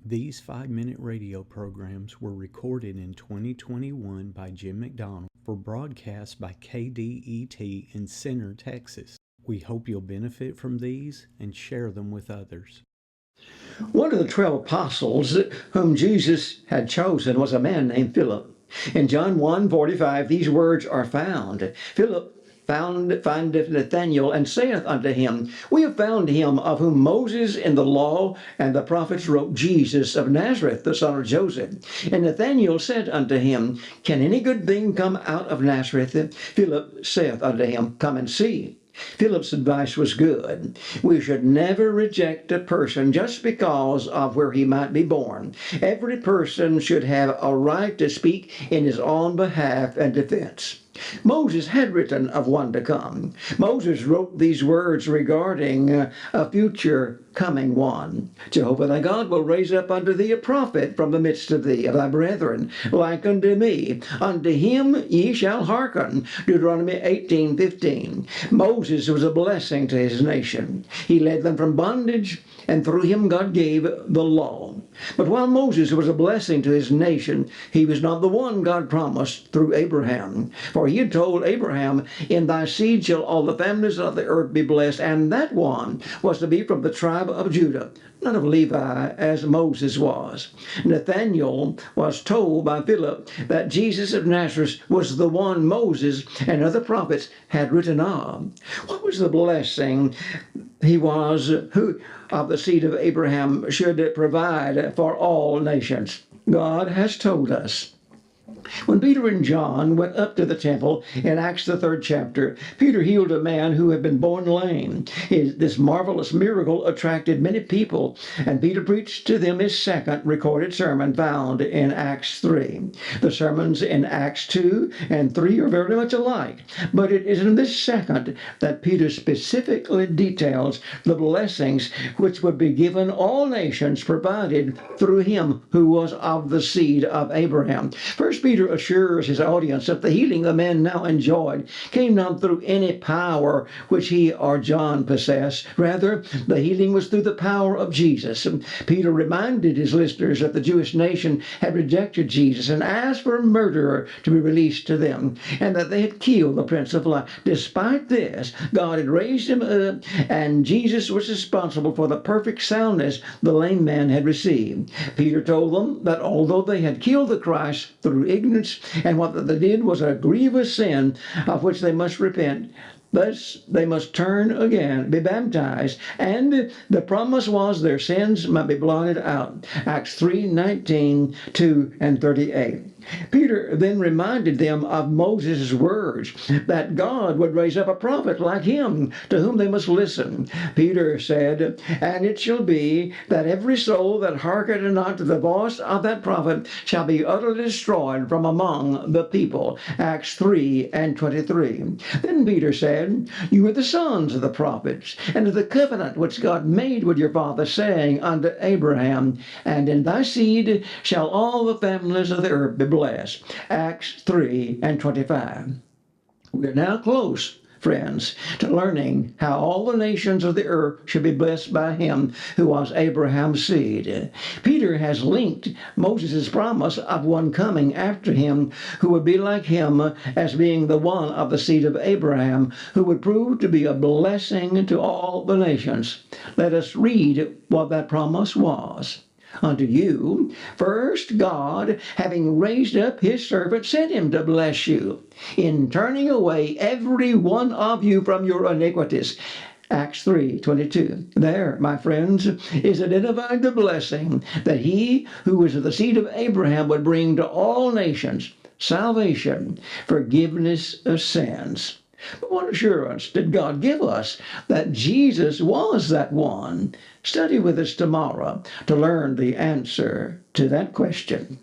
These 5-minute radio programs were recorded in 2021 by Jim McDonald for broadcast by KDET in Center, Texas. We hope you'll benefit from these and share them with others. One of the 12 apostles whom Jesus had chosen was a man named Philip. In John 1:45, these words are found. Philip findeth Nathanael, and saith unto him, We have found him of whom Moses in the law and the prophets wrote, Jesus of Nazareth, the son of Joseph. And Nathanael said unto him, Can any good thing come out of Nazareth? Philip saith unto him, Come and see. Philip's advice was good. We should never reject a person just because of where he might be born. Every person should have a right to speak in his own behalf and defense. Moses had written of one to come. Moses wrote these words regarding a future coming one. Jehovah thy God will raise up unto thee a prophet from the midst of thee, of thy brethren, like unto me. Unto him ye shall hearken. Deuteronomy 18:15. Moses was a blessing to his nation. He led them from bondage, and through him God gave the law. But while Moses was a blessing to his nation, he was not the one God promised through Abraham. For he had told Abraham, In thy seed shall all the families of the earth be blessed, and that one was to be from the tribe of Judah, not of Levi, as Moses was. Nathanael was told by Philip that Jesus of Nazareth was the one Moses and other prophets had written of. What was the blessing he was who of the seed of Abraham should provide for all nations? God has told us. When Peter and John went up to the temple in Acts the 3rd chapter, Peter healed a man who had been born lame. This marvelous miracle attracted many people, and Peter preached to them his second recorded sermon found in Acts 3. The sermons in Acts 2 and 3 are very much alike, but it is in this second that Peter specifically details the blessings which would be given all nations provided through him who was of the seed of Abraham. First Peter assures his audience that the healing the man now enjoyed came not through any power which he or John possessed. Rather, the healing was through the power of Jesus. Peter reminded his listeners that the Jewish nation had rejected Jesus and asked for a murderer to be released to them, and that they had killed the Prince of Life. Despite this, God had raised him up, and Jesus was responsible for the perfect soundness the lame man had received. Peter told them that although they had killed the Christ through ignorance, and what they did was a grievous sin of which they must repent. Thus, they must turn again, be baptized, and the promise was their sins might be blotted out. Acts 3:19, 2, and 38. Peter then reminded them of Moses' words that God would raise up a prophet like him to whom they must listen. Peter said, And it shall be that every soul that hearkeneth not to the voice of that prophet shall be utterly destroyed from among the people. Acts 3:23. Then Peter said, You are the sons of the prophets, and of the covenant which God made with your father, saying unto Abraham, And in thy seed shall all the families of the earth be blessed. Acts 3:25. We are now close, friends, to learning how all the nations of the earth should be blessed by him who was Abraham's seed. Peter has linked Moses' promise of one coming after him who would be like him as being the one of the seed of Abraham who would prove to be a blessing to all the nations. Let us read what that promise was. Unto you, first God, having raised up his servant, sent him to bless you, in turning away every one of you from your iniquities. Acts 3:22. There, my friends, is identified the blessing that he who is of the seed of Abraham would bring to all nations: salvation, forgiveness of sins. But what assurance did God give us that Jesus was that one? Study with us tomorrow to learn the answer to that question.